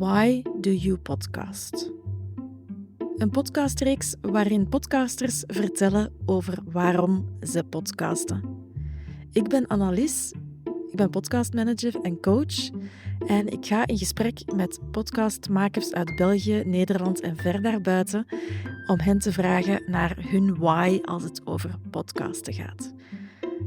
Why do you podcast? Een podcastreeks waarin podcasters vertellen over waarom ze podcasten. Ik ben Annelies, ik ben podcastmanager en coach en ik ga in gesprek met podcastmakers uit België, Nederland en ver daarbuiten om hen te vragen naar hun why als het over podcasten gaat.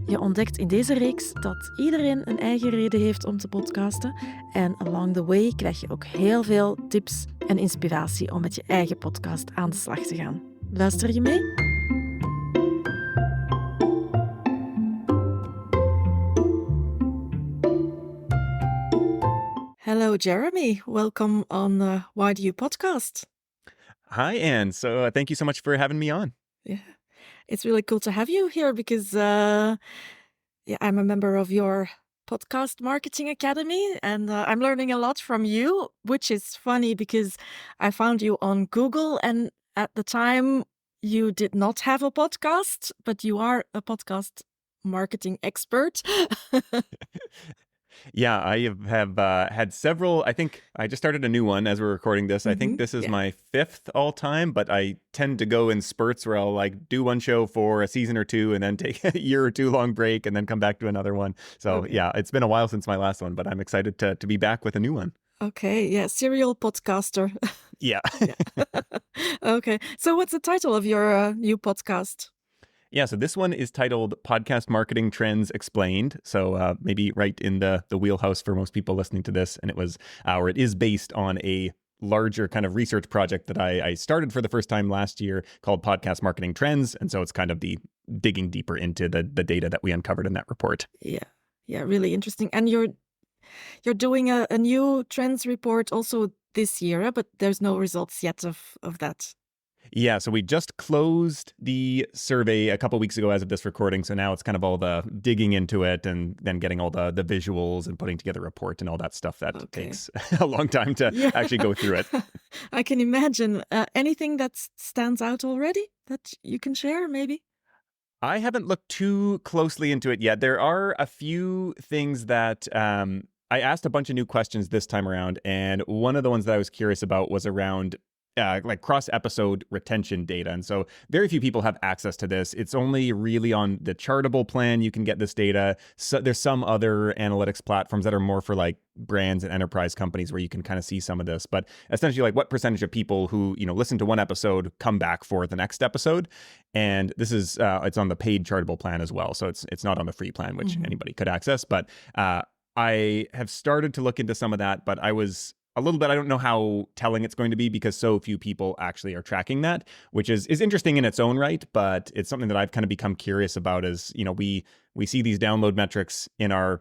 Je ontdekt in deze reeks dat iedereen een eigen reden heeft om te podcasten en along the way krijg je ook heel veel tips en inspiratie om met je eigen podcast aan de slag te gaan. Luister je mee? Hello Jeremy, welcome on Why Do You Podcast? Hi, Anne. So thank you so much for having me on. Yeah, it's really cool to have you here because I'm a member of your podcast marketing academy and I'm learning a lot from you, which is funny because I found you on Google and at the time you did not have a podcast, but you are a podcast marketing expert. Yeah, I have had several. I think I just started a new one as we're recording this. I think this is my fifth all time, but I tend to go in spurts where I'll like do one show for a season or two and then take a year or two long break and then come back to another one. So yeah, it's been a while since my last one, but I'm excited to be back with a new one. Okay, yeah, serial podcaster. Yeah. Okay, so what's the title of your new podcast? Yeah, so this one is titled Podcast Marketing Trends Explained. So maybe right in the wheelhouse for most people listening to this. And it is based on a larger kind of research project that I started for the first time last year called Podcast Marketing Trends. And so it's kind of the digging deeper into the data that we uncovered in that report. Yeah, really interesting. And you're doing a new trends report also this year, but there's no results yet of that. Yeah, so we just closed the survey a couple weeks ago as of this recording. So now it's kind of all the digging into it and then getting all the visuals and putting together a report and all that stuff that takes a long time to actually go through it. I can imagine. Anything that stands out already that you can share maybe? I haven't looked too closely into it yet. There are a few things that I asked a bunch of new questions this time around. And one of the ones that I was curious about was around like cross-episode retention data. And so very few people have access to this. It's only really on the Chartable plan you can get this data. So there's some other analytics platforms that are more for like brands and enterprise companies where you can kind of see some of this. But essentially like what percentage of people who, listen to one episode come back for the next episode. And this is, it's on the paid Chartable plan as well. So it's not on the free plan, which anybody could access. But I have started to look into some of that, but I was a little bit, I don't know how telling it's going to be because so few people actually are tracking that, which is interesting in its own right, but it's something that I've kind of become curious about is, we see these download metrics in our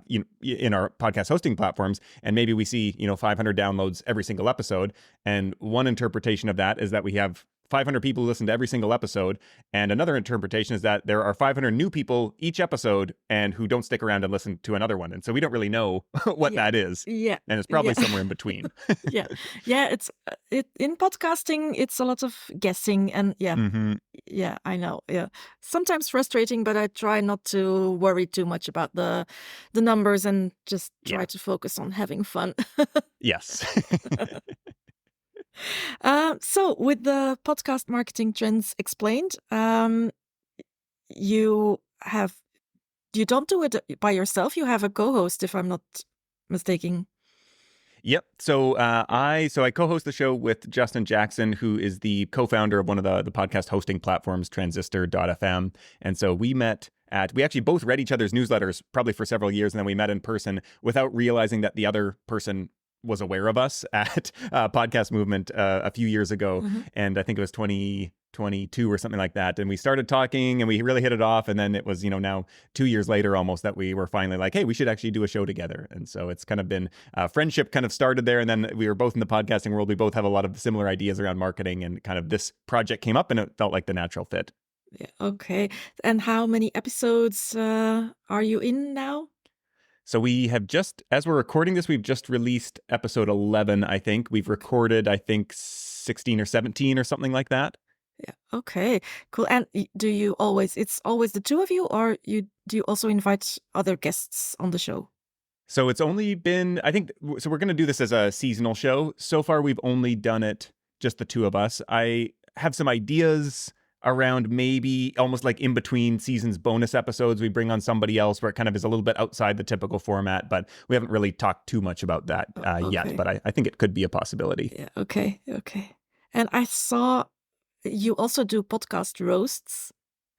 in our podcast hosting platforms, and maybe we see, 500 downloads every single episode. And one interpretation of that is that we have 500 people who listen to every single episode. And another interpretation is that there are 500 new people each episode and who don't stick around and listen to another one. And so we don't really know what that is. Yeah. And it's probably somewhere in between. Yeah. It's in podcasting, it's a lot of guessing and yeah, I know. Yeah. Sometimes frustrating, but I try not to worry too much about the numbers and just try to focus on having fun. Yes. So with the podcast marketing trends explained, you don't do it by yourself. You have a co-host, if I'm not mistaken. Yep. So I co-host the show with Justin Jackson, who is the co-founder of one of the podcast hosting platforms, Transistor.fm. And so we actually both read each other's newsletters probably for several years, and then we met in person without realizing that the other person was aware of us at Podcast Movement a few years ago. And I think it was 2022 or something like that. And we started talking and we really hit it off. And then it was, now 2 years later almost that we were finally like, hey, we should actually do a show together. And so it's kind of been friendship kind of started there. And then we were both in the podcasting world. We both have a lot of similar ideas around marketing, and kind of this project came up and it felt like the natural fit. Yeah, okay. And how many episodes are you in now? So we have as we're recording this, we've just released episode 11, I think. We've recorded, 16 or 17 or something like that. Yeah. Okay, cool. And it's always the two of you, or do you also invite other guests on the show? So it's only been, I think, so we're going to do this as a seasonal show. So far, we've only done it just the two of us. I have some ideas around maybe almost like in between seasons bonus episodes. We bring on somebody else where it kind of is a little bit outside the typical format, but we haven't really talked too much about that yet. But I think it could be a possibility. Yeah. Okay. And I saw you also do podcast roasts.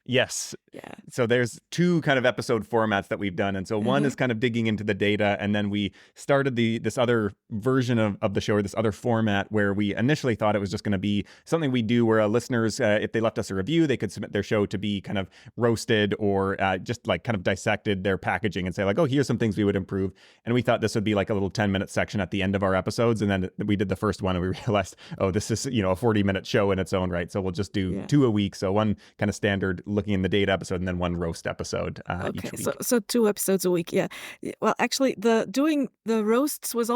Yes. Yeah. So there's two kind of episode formats that we've done. And so one is kind of digging into the data. And then we started this other version of the show, or this other format, where we initially thought it was just going to be something we do where listeners, if they left us a review, they could submit their show to be kind of roasted or just like kind of dissected their packaging and say like, oh, here's some things we would improve. And we thought this would be like a little 10-minute section at the end of our episodes. And then we did the first one and we realized, oh, this is, a 40-minute show in its own right. So we'll just do two a week. So one kind of standard looking in the data episode and then one roast episode each week. So 2 episodes a week. Yeah. Well, actually, doing the roasts was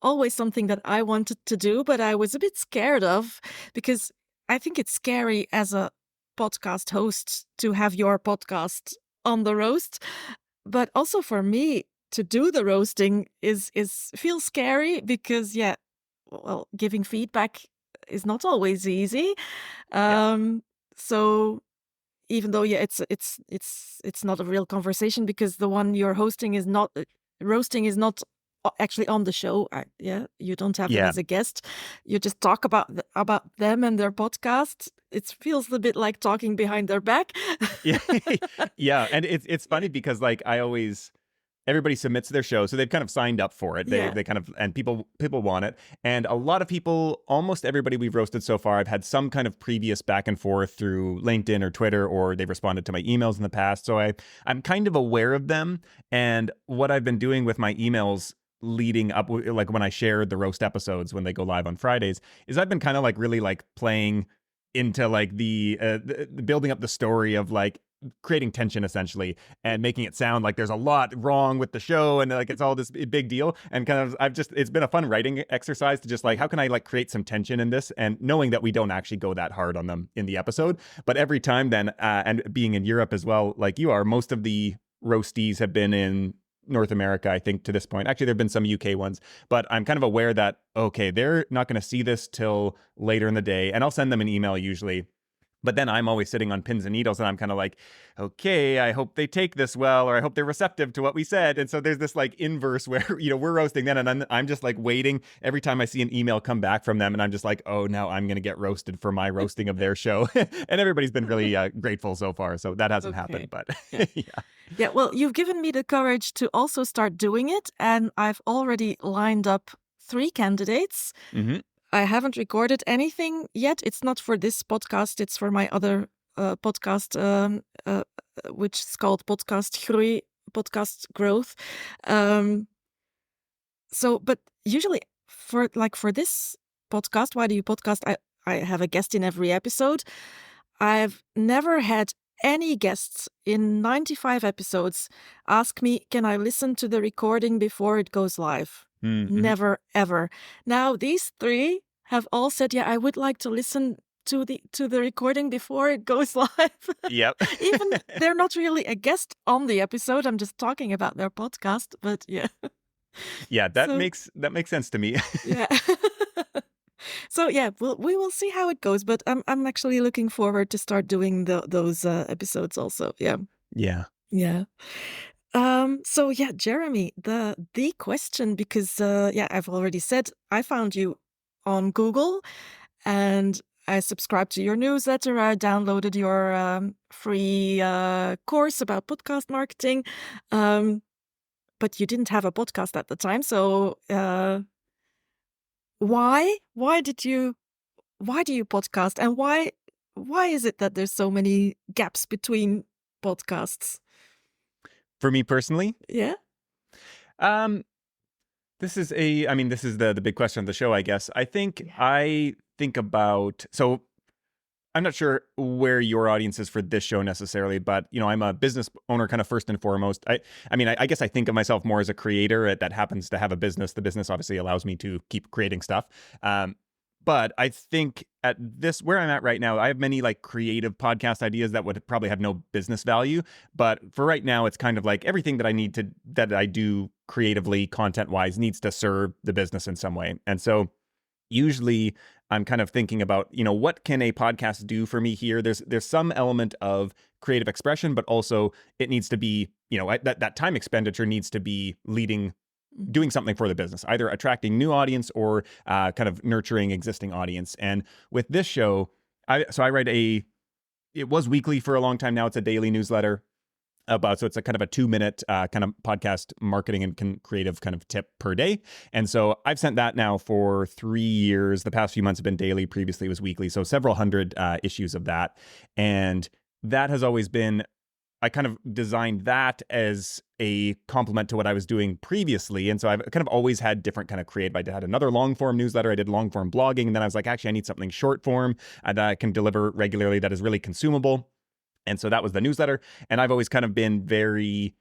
always something that I wanted to do, but I was a bit scared of, because I think it's scary as a podcast host to have your podcast on the roast. But also for me to do the roasting feels scary because, giving feedback is not always easy. So even though it's not a real conversation, because the one you're hosting is not roasting is not actually on the show. You don't have them as a guest. You just talk about them and their podcast. It feels a bit like talking behind their back. Yeah, and it's funny because like everybody submits their show, so they've kind of signed up for it. They kind of, and people want it. And a lot of people, almost everybody we've roasted so far, I've had some kind of previous back and forth through LinkedIn or Twitter, or they've responded to my emails in the past. So I'm kind of aware of them. And what I've been doing with my emails leading up, like when I shared the roast episodes when they go live on Fridays, is I've been kind of like really like playing into like the building up the story of like creating tension essentially and making it sound like there's a lot wrong with the show and like it's all this big deal, and kind of it's been a fun writing exercise to just like, how can I like create some tension in this, and knowing that we don't actually go that hard on them in the episode. But every time then and being in Europe as well, like you are, most of the roastees have been in North America, I think, to this point. Actually, there have been some UK ones, but I'm kind of aware that, okay, they're not going to see this till later in the day, and I'll send them an email usually. But then I'm always sitting on pins and needles, and I'm kind of like, okay, I hope they take this well, or I hope they're receptive to what we said. And so there's this like inverse where, we're roasting then, and I'm just like waiting every time I see an email come back from them, and I'm just like, oh, now I'm going to get roasted for my roasting of their show. And everybody's been really grateful so far. So that hasn't happened, but Yeah, well, you've given me the courage to also start doing it, and I've already lined up 3 candidates. Mm-hmm. I haven't recorded anything yet. It's not for this podcast. It's for my other podcast, which is called Podcast Growth. But usually for this podcast, Why Do You Podcast? I have a guest in every episode. I've never had any guests in 95 episodes ask me, can I listen to the recording before it goes live? Mm-hmm. Never, ever. Now, these 3 have all said, I would like to listen to the recording before it goes live. Yep. Even they're not really a guest on the episode. I'm just talking about their podcast, but yeah. Yeah, that makes sense to me. Yeah. So we will see how it goes, but I'm actually looking forward to start doing those episodes also. Yeah. Yeah. Yeah. Jeremy, the question, because I've already said I found you on Google and I subscribed to your newsletter. I downloaded your free course about podcast marketing, but you didn't have a podcast at the time. So why do you podcast, and why is it that there's so many gaps between podcasts? For me personally? Yeah. This is the big question of the show, I guess. I think about, so I'm not sure where your audience is for this show necessarily, but I'm a business owner kind of first and foremost. I guess I think of myself more as a creator that happens to have a business. The business obviously allows me to keep creating stuff. But I think at this, where I'm at right now, I have many like creative podcast ideas that would probably have no business value. But for right now, it's kind of like everything that I do creatively, content wise, needs to serve the business in some way. And so usually I'm kind of thinking about, what can a podcast do for me here? There's some element of creative expression, but also it needs to be, that time expenditure needs to be doing something for the business, either attracting new audience or kind of nurturing existing audience. And with this show, I write it was weekly for a long time now. It's a daily newsletter so it's a kind of a 2-minute kind of podcast marketing and creative kind of tip per day. And so I've sent that now for 3 years. The past few months have been daily. Previously it was weekly. So several hundred issues of that. And that has always been, I kind of designed that as a complement to what I was doing previously. And so I've kind of always had different kind of creative. I had another long form newsletter. I did long form blogging. And then I was like, actually, I need something short form that I can deliver regularly that is really consumable. And so that was the newsletter. And I've always kind of been very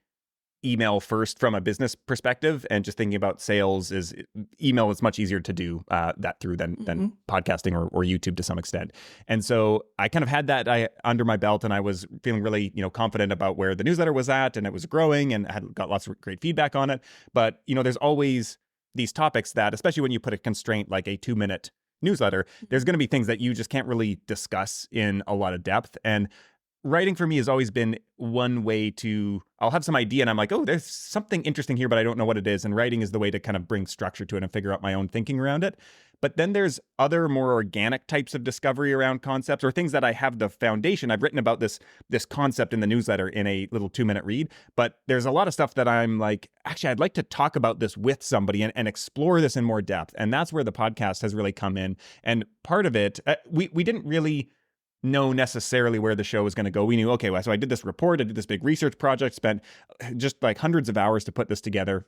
email first from a business perspective, and just thinking about sales is email is much easier to do that through than podcasting or YouTube to some extent. And so I kind of had that under my belt, and I was feeling really confident about where the newsletter was at, and it was growing, and I had got lots of great feedback on it. But there's always these topics that, especially when you put a constraint like a 2-minute newsletter, there's going to be things that you just can't really discuss in a lot of depth. And writing for me has always been one way I'll have some idea and I'm like, oh, there's something interesting here, but I don't know what it is. And writing is the way to kind of bring structure to it and figure out my own thinking around it. But then there's other more organic types of discovery around concepts, or things that I have the foundation. I've written about this concept in the newsletter in a little 2-minute read, but there's a lot of stuff that I'm like, actually, I'd like to talk about this with somebody and explore this in more depth. And that's where the podcast has really come in. And part of it, we didn't really know necessarily where the show was going to go. We knew, okay, well, so I did this report, I did this big research project, spent just like hundreds of hours to put this together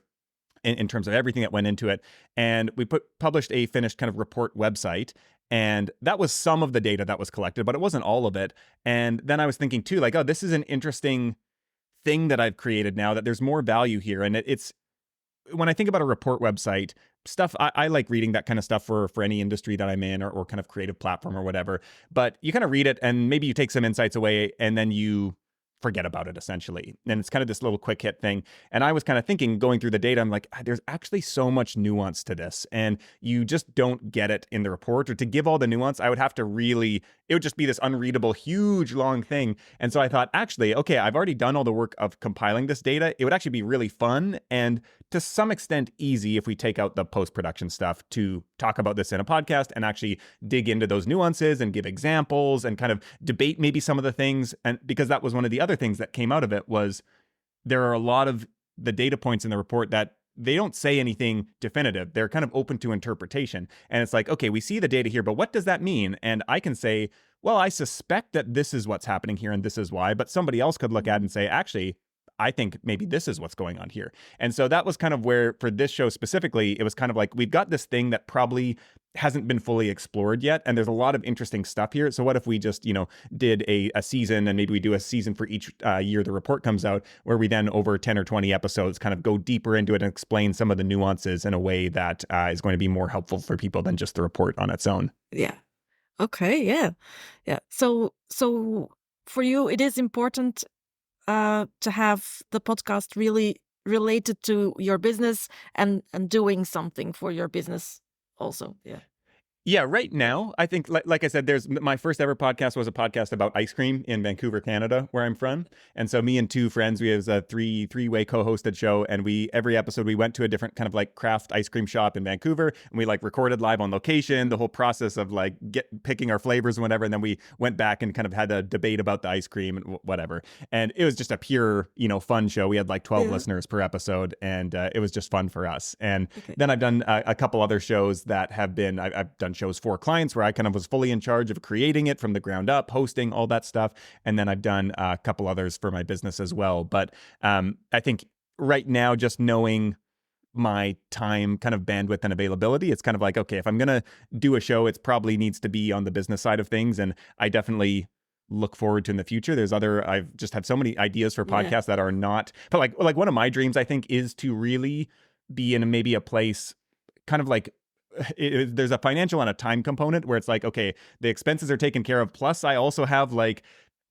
in terms of everything that went into it. And we published a finished kind of report website. And that was some of the data that was collected, but it wasn't all of it. And then I was thinking too, like, oh, this is an interesting thing that I've created now, that there's more value here. And it's, when I think about a report website, stuff, I like reading that kind of stuff for any industry that I'm in, or kind of creative platform or whatever. But you kind of read it and maybe you take some insights away and then you forget about it essentially. And it's kind of this little quick hit thing. And I was kind of thinking, going through the data, I'm like, there's actually so much nuance to this. And you just don't get it in the report. Or to give all the nuance, I would have to it would just be this unreadable, huge, long thing. And so I thought, actually, okay, I've already done all the work of compiling this data. It would actually be really fun and to some extent easy, if we take out the post-production stuff, to talk about this in a podcast and actually dig into those nuances and give examples and kind of debate maybe some of the things. And because that was one of the other things that came out of it, was there are a lot of the data points in the report that they don't say anything definitive. They're kind of open to interpretation. And it's like, okay, we see the data here, but what does that mean? And I can say, well, I suspect that this is what's happening here and this is why, but somebody else could look at it and say, actually, I think maybe this is what's going on here. And so that was kind of where, for this show specifically, it was kind of like, we've got this thing that probably hasn't been fully explored yet. And there's a lot of interesting stuff here. So what if we just, did a season, and maybe we do a season for each year the report comes out, where we then over 10 or 20 episodes kind of go deeper into it and explain some of the nuances in a way that is going to be more helpful for people than just the report on its own. Yeah. Okay. Yeah. Yeah. So for you, it is important to have the podcast really related to your business and doing something for your business also. Yeah. Yeah, right now, I think, like I said, my first ever podcast was a podcast about ice cream in Vancouver, Canada, where I'm from. And so me and two friends, we have a three-way co-hosted show. And every episode, we went to a different kind of like craft ice cream shop in Vancouver. And we like recorded live on location, the whole process of like picking our flavors and whatever. And then we went back and kind of had a debate about the ice cream and whatever. And it was just a pure, fun show. We had like 12 listeners per episode. And it was just fun for us. And then I've done a couple other shows that have been, I've done shows for clients where I kind of was fully in charge of creating it from the ground up, hosting, all that stuff. And then I've done a couple others for my business as well. But I think right now, just knowing my time kind of bandwidth and availability, it's kind of like, okay, if I'm going to do a show, it probably needs to be on the business side of things. And I definitely look forward to in the future. I've just had so many ideas for podcasts that are not, but like one of my dreams, I think, is to really be in maybe a place kind of like there's a financial and a time component where it's like, okay, the expenses are taken care of. Plus, I also have like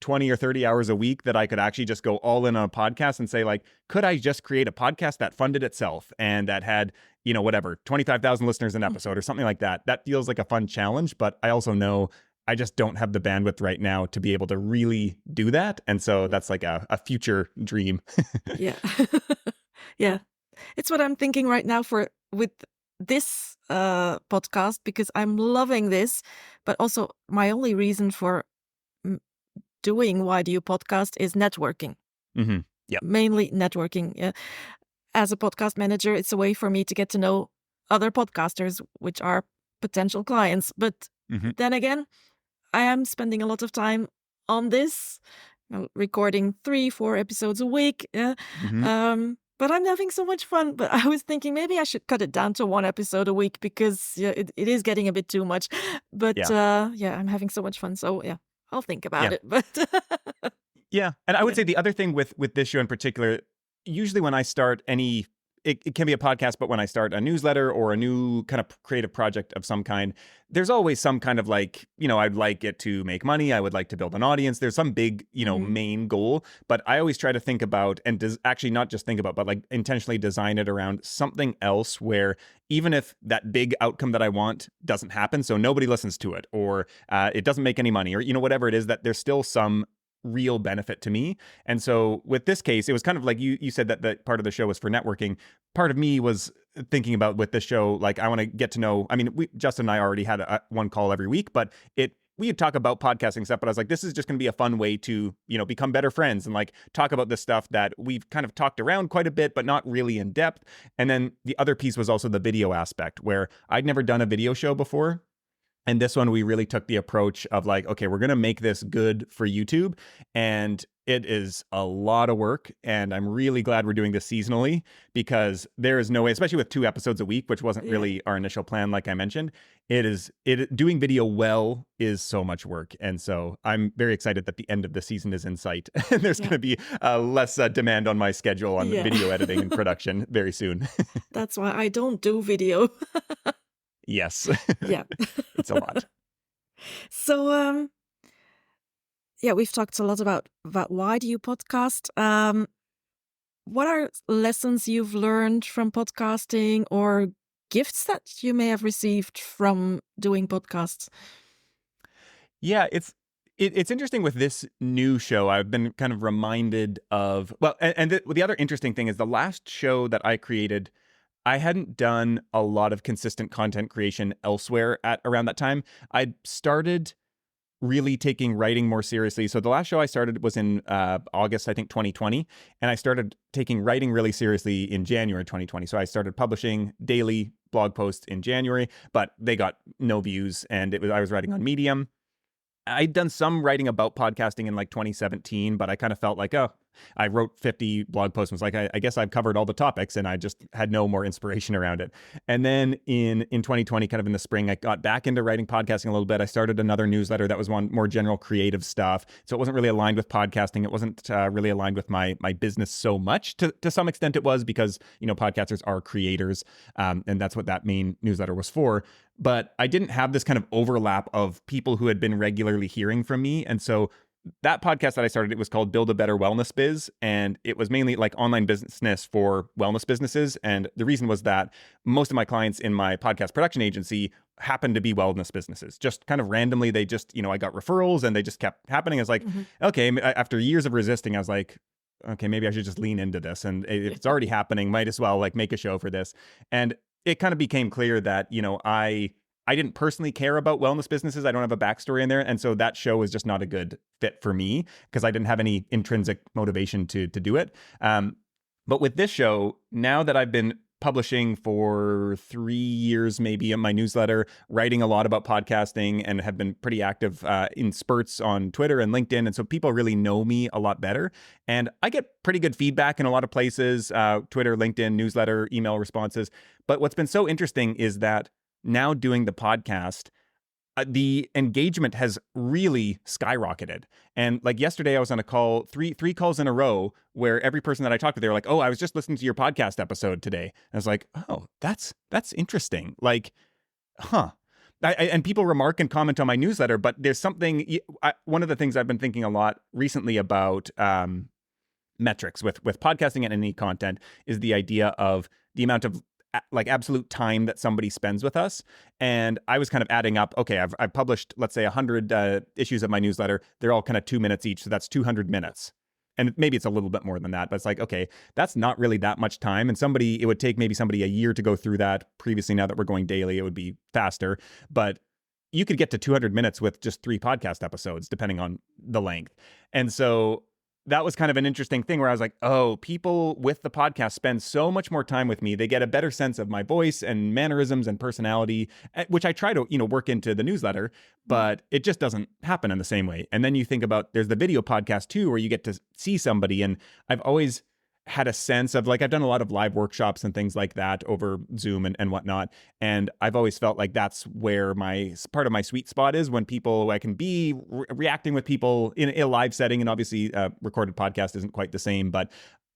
20 or 30 hours a week that I could actually just go all in on a podcast and say, like, could I just create a podcast that funded itself and that had, whatever, 25,000 listeners an episode or something like that? That feels like a fun challenge, but I also know I just don't have the bandwidth right now to be able to really do that. And so that's like a future dream. Yeah. Yeah. It's what I'm thinking right now with this podcast, because I'm loving this, but also my only reason for doing Why Do You Podcast is networking. Mm-hmm. Yeah. Mainly networking. Yeah. As a podcast manager, it's a way for me to get to know other podcasters, which are potential clients. But then again, I am spending a lot of time on this, recording 3-4 episodes a week. But I'm having so much fun. But I was thinking maybe I should cut it down to 1 episode a week, because it is getting a bit too much. But I'm having so much fun. So yeah, I'll think about it. But yeah. And I would say the other thing with this show in particular, usually when I start any, it can be a podcast, but when I start a newsletter or a new kind of creative project of some kind, there's always some kind of like, I'd like it to make money. I would like to build an audience. There's some big, main goal, but I always try to think about, and actually not just think about, but like intentionally design it around something else where even if that big outcome that I want doesn't happen, so nobody listens to it, or it doesn't make any money, or, whatever it is, that there's still some real benefit to me. And so with this case, it was kind of like you said that part of the show was for networking. Part of me was thinking about with this show, like, I want to get to know, I mean, Justin and I already had one call every week, but we would talk about podcasting stuff, but I was like, this is just going to be a fun way to, become better friends and like talk about this stuff that we've kind of talked around quite a bit, but not really in depth. And then the other piece was also the video aspect, where I'd never done a video show before. And this one, we really took the approach of like, okay, we're going to make this good for YouTube. And it is a lot of work. And I'm really glad we're doing this seasonally, because there is no way, especially with 2 episodes a week, which wasn't really our initial plan, like I mentioned, doing video well is so much work. And so I'm very excited that the end of the season is in sight. And there's going to be less demand on my schedule on video editing and production very soon. That's why I don't do video. Yes. Yeah. It's a lot. So, we've talked a lot about why do you podcast. What are lessons you've learned from podcasting, or gifts that you may have received from doing podcasts? Yeah, it's interesting with this new show. I've been kind of reminded of, the other interesting thing is the last show that I created, I hadn't done a lot of consistent content creation elsewhere at around that time. I'd started really taking writing more seriously. So the last show I started was in August, I think, 2020. And I started taking writing really seriously in January 2020. So I started publishing daily blog posts in January, but they got no views. And I was writing on Medium. I'd done some writing about podcasting in like 2017, but I kind of felt like, I wrote 50 blog posts and was like, I guess I've covered all the topics, and I just had no more inspiration around it. And then in 2020, kind of in the spring, I got back into writing podcasting a little bit. I started another newsletter that was one more general creative stuff. So it wasn't really aligned with podcasting. It wasn't really aligned with my business so much. To some extent it was, because, podcasters are creators. And that's what that main newsletter was for. But I didn't have this kind of overlap of people who had been regularly hearing from me. And so that podcast that I started, it was called Build a Better Wellness Biz. And it was mainly like online business for wellness businesses. And the reason was that most of my clients in my podcast production agency happened to be wellness businesses. Just kind of randomly, they just, I got referrals and they just kept happening. I was like, okay, after years of resisting, I was like, okay, maybe I should just lean into this. And if it's already happening, might as well like make a show for this. And it kind of became clear that, I didn't personally care about wellness businesses. I don't have a backstory in there. And so that show was just not a good fit for me, because I didn't have any intrinsic motivation to do it. But with this show, now that I've been publishing for 3 years, maybe, in my newsletter, writing a lot about podcasting, and have been pretty active in spurts on Twitter and LinkedIn. And so people really know me a lot better. And I get pretty good feedback in a lot of places, Twitter, LinkedIn, newsletter, email responses. But what's been so interesting is that now doing the podcast, the engagement has really skyrocketed. And like yesterday, I was on a call, three calls in a row, where every person that I talked to, they were like, "Oh, I was just listening to your podcast episode today." And I was like, "Oh, that's interesting." Like, huh. And people remark and comment on my newsletter, but there's something, one of the things I've been thinking a lot recently about metrics with podcasting and any content is the idea of the amount of like absolute time that somebody spends with us. And I was kind of adding up, okay, I've published, let's say 100 issues of my newsletter. They're all kind of 2 minutes each. So that's 200 minutes. And maybe it's a little bit more than that, but it's like, okay, that's not really that much time. And it would take maybe somebody a year to go through that. Previously, now that we're going daily, it would be faster. But you could get to 200 minutes with just 3 podcast episodes, depending on the length. And so that was kind of an interesting thing where I was like, oh, people with the podcast spend so much more time with me. They get a better sense of my voice and mannerisms and personality, which I try to, work into the newsletter, but it just doesn't happen in the same way. And then you think about, there's the video podcast too, where you get to see somebody. And I've always had a sense of, like, I've done a lot of live workshops and things like that over Zoom and whatnot. And I've always felt like that's where part of my sweet spot is, when I can be reacting with people in a live setting. And obviously recorded podcast isn't quite the same, but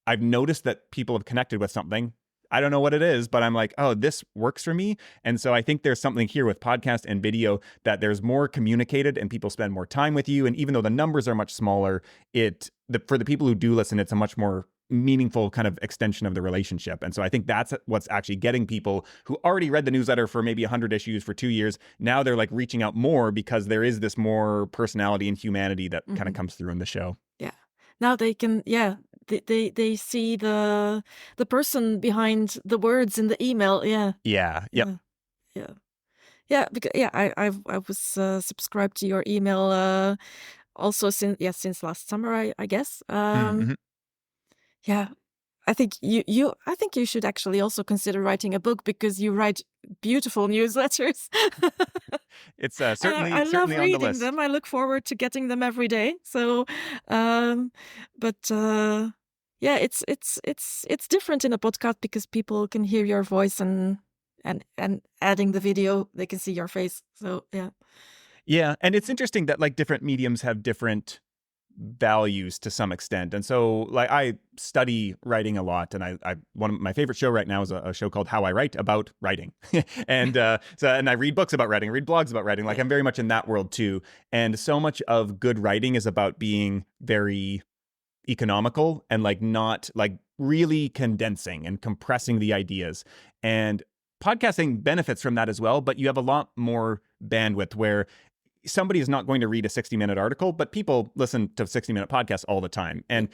I've noticed that people have connected with something. I don't know what it is, but I'm like, oh, this works for me. And so I think there's something here with podcast and video that there's more communicated and people spend more time with you. And even though the numbers are much smaller, for the people who do listen, it's a much more meaningful kind of extension of the relationship. And so I think that's what's actually getting people who already read the newsletter for maybe 100 issues for 2 years. Now they're like reaching out more because there is this more personality and humanity that kind of comes through in the show. Yeah. Now they can, they see the person behind the words in the email. Yeah. Yeah. Yep. Yeah. Because I was subscribed to your email also since last summer, I guess. Yeah, I think you should actually also consider writing a book, because you write beautiful newsletters. It's certainly I love certainly on the reading list. them. I look forward to getting them every day. So, it's different in a podcast because people can hear your voice, and adding the video, they can see your face. So yeah. Yeah, and it's interesting that like different mediums have different values to some extent. And so like I study writing a lot, and I one of my favorite show right now is a show called How I Write, about writing. And and I read books about writing, read blogs about writing. Like I'm very much in that world too. And so much of good writing is about being very economical and like not like really condensing and compressing the ideas. And podcasting benefits from that as well, but you have a lot more bandwidth where somebody is not going to read a 60-minute article, but people listen to 60-minute podcasts all the time. And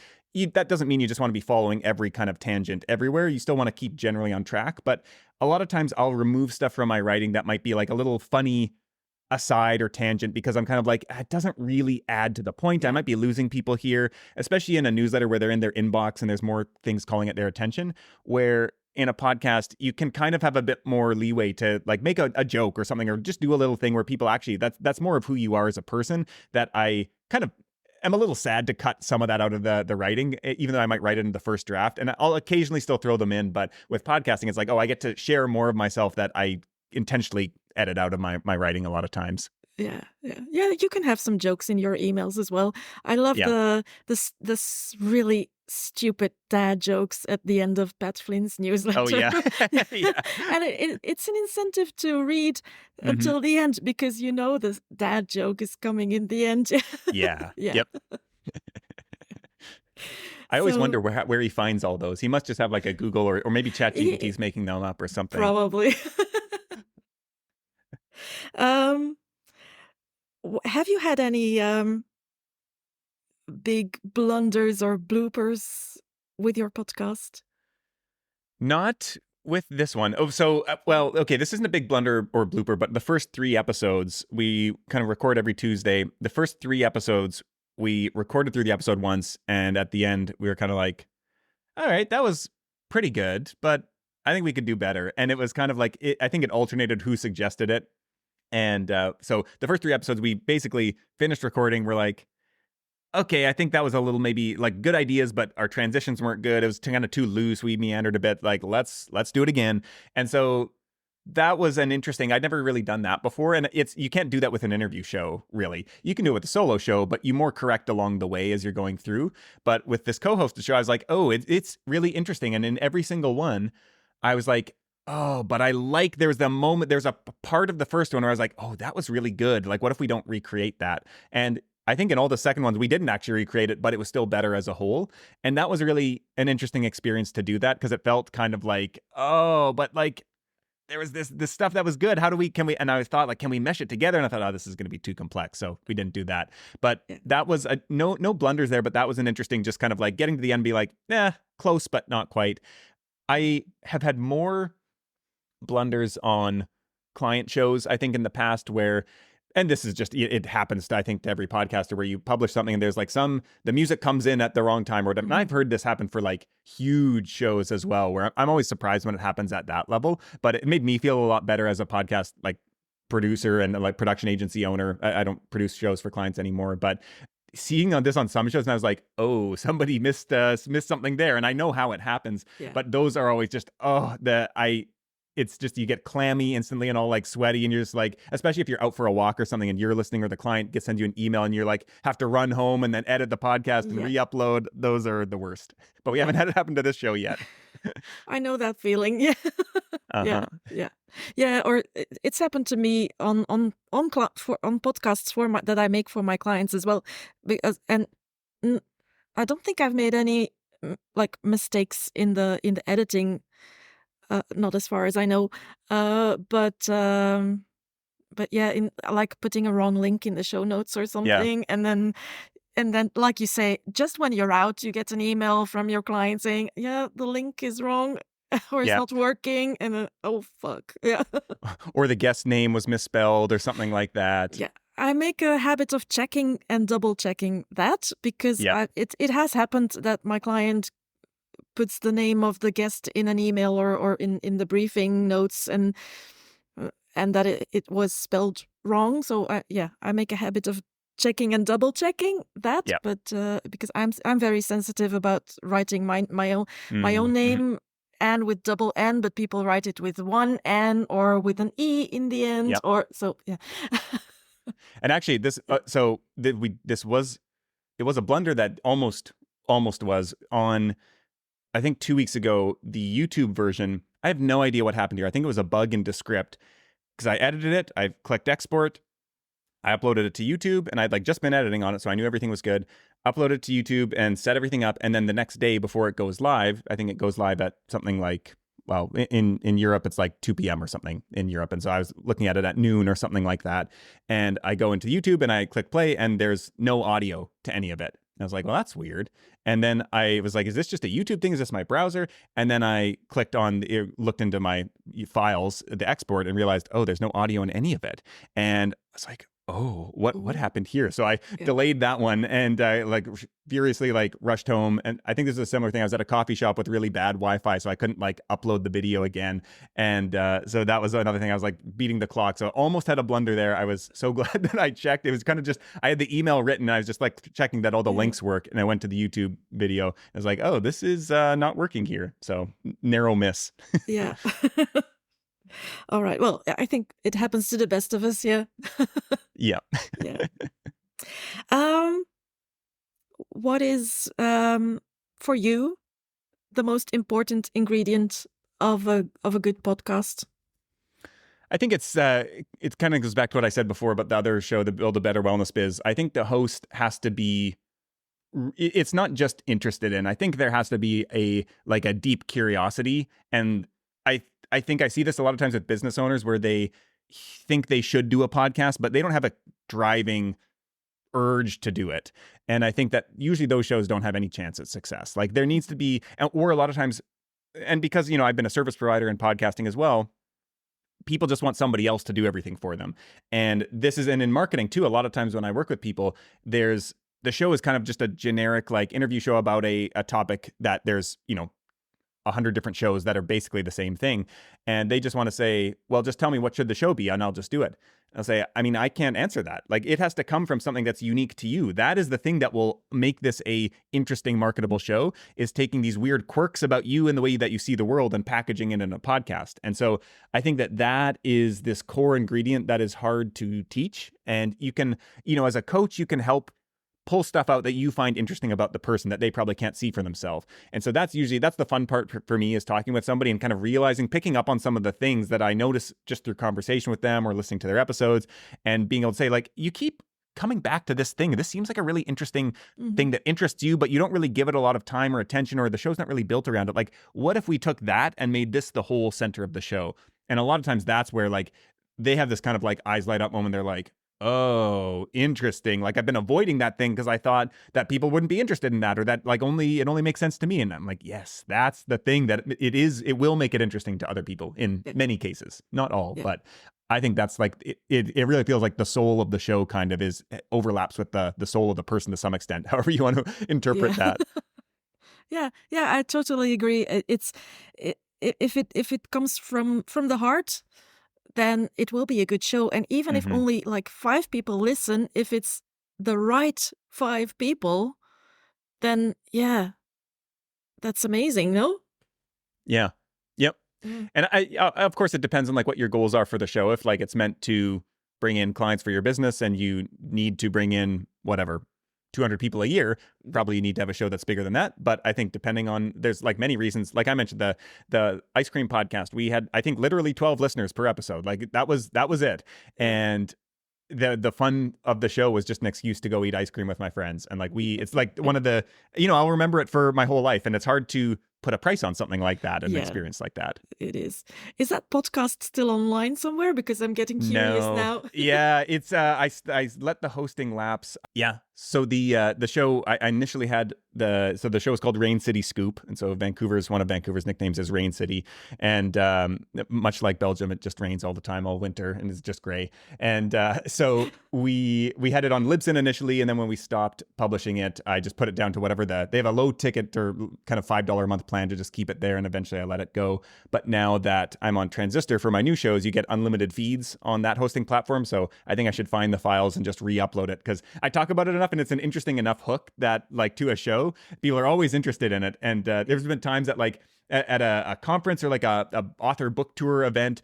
that doesn't mean you just want to be following every kind of tangent everywhere. You still want to keep generally on track. But a lot of times I'll remove stuff from my writing that might be like a little funny aside or tangent, because I'm kind of like, it doesn't really add to the point. I might be losing people here, especially in a newsletter where they're in their inbox and there's more things calling at their attention, where in a podcast, you can kind of have a bit more leeway to like make a joke or something, or just do a little thing where people actually, that's more of who you are as a person, that I kind of am a little sad to cut some of that out of the writing, even though I might write it in the first draft. And I'll occasionally still throw them in. But with podcasting, it's like, oh, I get to share more of myself that I intentionally edit out of my writing a lot of times. Yeah. You can have some jokes in your emails as well. I love this really stupid dad jokes at the end of Pat Flynn's newsletter. Oh yeah, yeah. And it's an incentive to read until the end, because the dad joke is coming in the end. Yeah. Yep. I always wonder where he finds all those. He must just have like a Google or maybe ChatGPT's making them up or something. Probably. Have you had any big blunders or bloopers with your podcast? Not with this one. Oh, so, well, okay, this isn't a big blunder or blooper, but the first 3 episodes, we kind of record every Tuesday. The first 3 episodes, we recorded through the episode once, and at the end, we were kind of like, all right, that was pretty good, but I think we could do better. And it was kind of like, I think it alternated who suggested it. And so the first 3 episodes, we basically finished recording. We're like, okay, I think that was a little maybe like good ideas, but our transitions weren't good. It was kind of too loose. We meandered a bit. Like, let's do it again. And so that was an interesting. I'd never really done that before, and you can't do that with an interview show. Really, you can do it with a solo show, but you more correct along the way as you're going through. But with this co-hosted show, I was like, oh, it's really interesting. And in every single one, I was like, oh, but there was there's a part of the first one where I was like, oh, that was really good. Like, what if we don't recreate that? And I think in all the second ones, we didn't actually recreate it, but it was still better as a whole. And that was really an interesting experience to do that, because it felt kind of like, oh, but like there was this stuff that was good. And I thought, like, can we mesh it together? And I thought, oh, this is going to be too complex. So we didn't do that. But that was no blunders there, but that was an interesting, just kind of like getting to the end, be like, close, but not quite. I have had more blunders on client shows, I think, in the past, where, and this is just, it happens to, I think, to every podcaster, where you publish something and there's like the music comes in at the wrong time, or whatever. And I've heard this happen for like huge shows as well, where I'm always surprised when it happens at that level, but it made me feel a lot better as a podcast like producer and like production agency owner. I don't produce shows for clients anymore, but seeing this on some shows, and I was like, oh, somebody missed something there. And I know how it happens, but those are always just, it's just, you get clammy instantly and all like sweaty, and you're just like, especially if you're out for a walk or something and you're listening, or the client sends you an email and you're like, have to run home and then edit the podcast and re-upload. Those are the worst. But we haven't had it happen to this show yet. I know that feeling. Yeah. Yeah. Or it's happened to me on podcasts that I make for my clients as well, because I don't think I've made any like mistakes in the editing. Not as far as I know, but yeah, in like putting a wrong link in the show notes or something, and then like you say, just when you're out, you get an email from your client saying, the link is wrong or it's not working, and then, oh fuck, or the guest name was misspelled or something like that. Yeah. I make a habit of checking and double checking that, because it has happened that my client puts the name of the guest in an email or in the briefing notes, and that it was spelled wrong. So I make a habit of checking and double checking that. But because I'm very sensitive about writing my own name and with double N, but people write it with one N or with an E in the end, or so. Yeah. And actually, this it was a blunder that almost was on. I think 2 weeks ago, the YouTube version, I have no idea what happened here. I think it was a bug in Descript, because I edited it. I clicked export. I uploaded it to YouTube, and I'd like just been editing on it, so I knew everything was good. Uploaded it to YouTube and set everything up. And then the next day before it goes live, I think it goes live at something like, well, in Europe, it's like 2 p.m. or something in Europe. And so I was looking at it at noon or something like that. And I go into YouTube and I click play, and there's no audio to any of it. I was like, well, that's weird. And then I was like, is this just a YouTube thing? Is this my browser? And then I looked into my files, the export, and realized, oh, there's no audio in any of it. And I was like, oh, what happened here? So I delayed that one, and I like furiously like rushed home. And I think this is a similar thing. I was at a coffee shop with really bad Wi-Fi, so I couldn't like upload the video again. And so that was another thing. I was like beating the clock. So I almost had a blunder there. I was so glad that I checked. It was kind of just, I had the email written. I was just like checking that all the links work. And I went to the YouTube video. I was like, oh, this is not working here. So narrow miss. Yeah. All right. Well, I think it happens to the best of us. Yeah. Yeah. Yeah. What is for you the most important ingredient of a good podcast? I think it kind of goes back to what I said before about the other show, the Build a Better Wellness Biz. I think the host has to be, it's not just interested in. I think there has to be a deep curiosity. And I think I see this a lot of times with business owners, where they think they should do a podcast, but they don't have a driving urge to do it. And I think that usually those shows don't have any chance at success. Like there needs to be, or a lot of times, and because, I've been a service provider in podcasting as well, people just want somebody else to do everything for them. And in marketing too, a lot of times when I work with people, the show is kind of just a generic like interview show about a topic that there's, 100 different shows that are basically the same thing. And they just want to say, well, just tell me what should the show be and I'll just do it. I'll say, I can't answer that. Like it has to come from something that's unique to you. That is the thing that will make this a interesting, marketable show, is taking these weird quirks about you and the way that you see the world and packaging it in a podcast. And so I think that is this core ingredient that is hard to teach. And you can, as a coach, you can help pull stuff out that you find interesting about the person that they probably can't see for themselves. And so that's the fun part for me, is talking with somebody and kind of realizing, picking up on some of the things that I notice just through conversation with them or listening to their episodes, and being able to say, like, you keep coming back to this thing. This seems like a really interesting thing that interests you, but you don't really give it a lot of time or attention, or the show's not really built around it. Like, what if we took that and made this the whole center of the show? And a lot of times that's where, like, they have this kind of like eyes light up moment. They're like, oh, interesting. Like, I've been avoiding that thing because I thought that people wouldn't be interested in that, or that like it only makes sense to me. And I'm like, yes, that's the thing, that it will make it interesting to other people in many cases, not all, but I think that's like, it really feels like the soul of the show kind of overlaps with the soul of the person to some extent, however you want to interpret that. Yeah, I totally agree. If it comes from the heart, then it will be a good show. And even if only like 5 people listen, if it's the right 5 people, then that's amazing, no? Yeah. Yep. And I of course, it depends on like what your goals are for the show. If like it's meant to bring in clients for your business and you need to bring in whatever 200 people a year, probably you need to have a show that's bigger than that. But I think depending on, there's like many reasons. Like I mentioned, the ice cream podcast, we had, I think, literally 12 listeners per episode. Like that was it. And the fun of the show was just an excuse to go eat ice cream with my friends. And like it's like one of the, I'll remember it for my whole life. And it's hard to put a price on something like that, an experience like that. It is. Is that podcast still online somewhere? Because I'm getting curious now. Yeah, it's I let the hosting lapse. Yeah. So the show, I initially had the show is called Rain City Scoop, and so one of Vancouver's nicknames is Rain City, and much like Belgium, it just rains all the time, all winter, and it's just gray. And so we had it on Libsyn initially, and then when we stopped publishing it, I just put it down to whatever they have a low ticket or kind of $5 a month plan to just keep it there, and eventually I let it go. But now that I'm on Transistor for my new shows, you get unlimited feeds on that hosting platform. So I think I should find the files and just re-upload it, because I talk about it enough and it's an interesting enough hook that like to a show, people are always interested in it. And there's been times that like at a conference or like a author book tour event,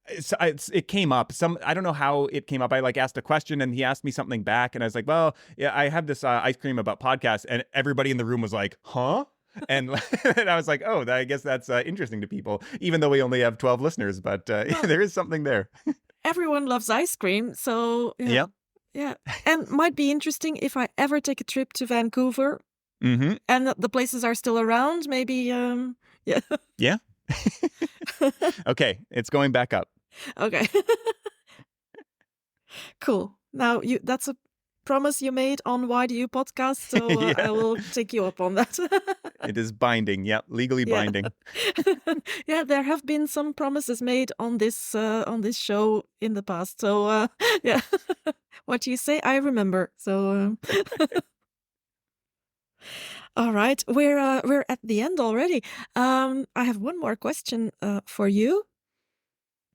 it came up. I don't know how it came up. I like asked a question and he asked me something back, and I was like, well, yeah, I have this ice cream about podcasts, and everybody in the room was like, huh? And, and I was like, oh, I guess that's interesting to people, even though we only have 12 listeners, but there is something there. Everyone loves ice cream, so yeah. Yeah, and might be interesting if I ever take a trip to Vancouver, and the places are still around. Maybe, yeah. Yeah. Okay, it's going back up. Okay. Cool. Now that's a promise you made on Why Do You Podcast, so I will take you up on that. It is binding. Yeah, legally binding. Yeah, there have been some promises made on this show in the past. So yeah, what you say, I remember. So all right, we're at the end already. I have one more question for you,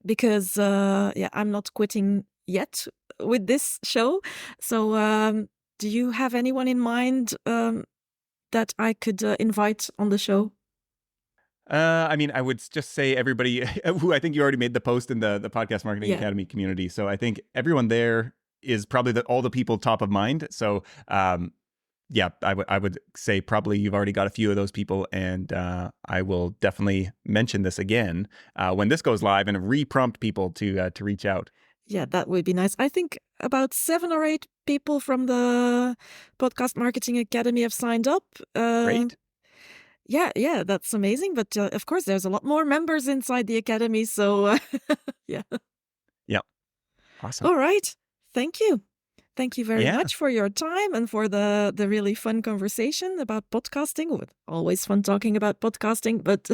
because I'm not quitting yet with this show. So do you have anyone in mind that I could invite on the show? I mean, I would just say everybody who, I think you already made the post in the Podcast Marketing Academy community. So I think everyone there is probably all the people top of mind. So I would say probably you've already got a few of those people, and I will definitely mention this again when this goes live and re-prompt people to reach out. Yeah, that would be nice. I think about 7 or 8 people from the Podcast Marketing Academy have signed up. Great. Yeah, that's amazing. But of course, there's a lot more members inside the academy. So yeah. Yeah. Awesome. All right. Thank you. Thank you very much for your time and for the really fun conversation about podcasting. Always fun talking about podcasting, but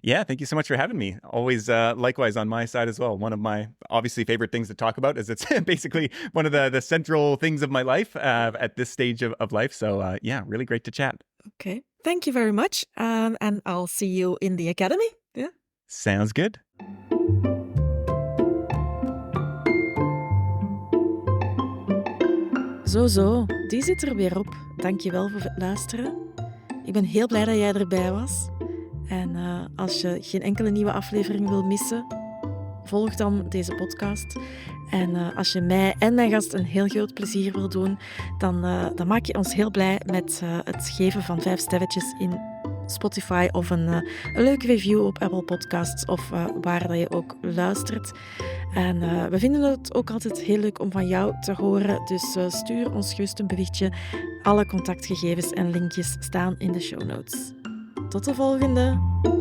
yeah, thank you so much for having me. Always likewise on my side as well. One of my obviously favorite things to talk about, is it's basically one of the central things of my life at this stage of life. So really great to chat. Okay. Thank you very much. And I'll see you in the academy. Yeah. Sounds good. Zo, die zit er weer op. Dankjewel voor het luisteren. Ik ben heel blij dat jij erbij was. En als je geen enkele nieuwe aflevering wil missen, volg dan deze podcast. En als je mij en mijn gast een heel groot plezier wil doen, dan maak je ons heel blij met het geven van 5 sterretjes in Spotify of een leuke review op Apple Podcasts of waar dat je ook luistert. En we vinden het ook altijd heel leuk om van jou te horen, dus stuur ons gerust een berichtje. Alle contactgegevens en linkjes staan in de show notes. Tot de volgende!